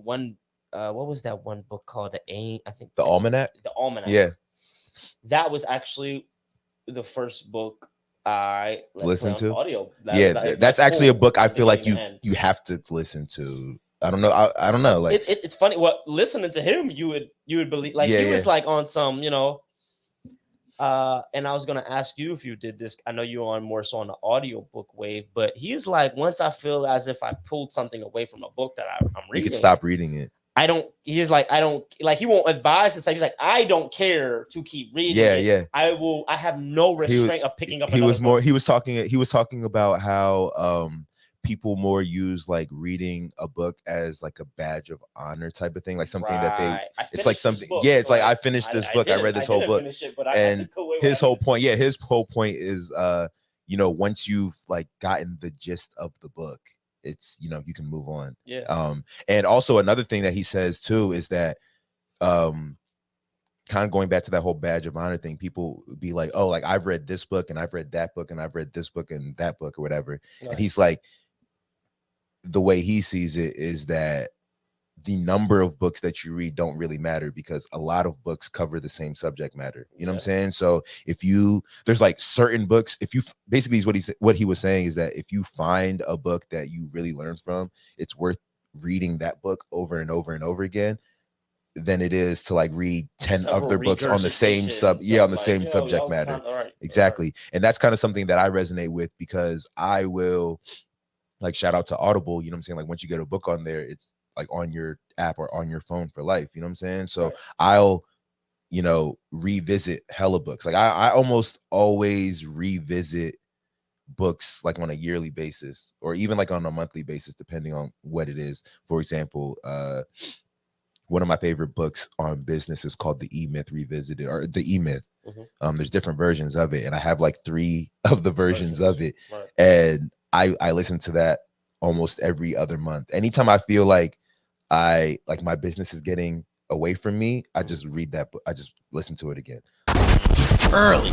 one what was that one book called? I think The Almanac. the Almanac. Yeah. That was actually the first book I like play Listen on to. audio. Yeah, that's actually a full book I from feel like beginning to end. you have to listen to. I don't know. I don't know. Like It's funny. What listening to him, you would believe. Like Yeah, he was yeah. like on some, you know. And I was gonna ask you if you did this. I know you're on more so on the audiobook wave, but he's like, once I feel as if I pulled something away from a book that I'm you reading, could stop reading it. I don't. He's like, I don't like. He won't advise this. He's like, I don't care to keep reading. Yeah, it. yeah. I will. I have no restraint of picking up. He was another book. He was talking about how people more use like reading a book as like a badge of honor type of thing, like something that they. It's like something. Book, yeah, it's like I finished this book. I read this whole book, and his whole point. Yeah, his whole point is you know, once you've like gotten the gist of the book, it's, you know, you can move on. Yeah. And also another thing that he says too is that kind of going back to that whole badge of honor thing, people be like, oh, like I've read this book and I've read that book and I've read this book and that book or whatever. Right. And he's like, the way he sees it is that the number of books that you read don't really matter, because a lot of books cover the same subject matter. You know what I'm saying? So if you, there's like certain books, if you basically is what he was saying is that if you find a book that you really learn from, it's worth reading that book over and over and over again than it is to like read 10 other books on the same subject matter. Exactly. And that's kind of something that I resonate with, because I will like shout out to Audible, you know what I'm saying? Like once you get a book on there, it's like on your app or on your phone for life, you know what I'm saying? So I'll, you know, revisit hella books. Like I almost always revisit books like on a yearly basis or even like on a monthly basis, depending on what it is. For example, one of my favorite books on business is called The E-Myth Revisited, or The E-Myth. There's different versions of it, and I have like 3 of the versions of it. And I listen to that almost every other month. Anytime I feel like my business is getting away from me, I just read that book. I just listen to it again. Early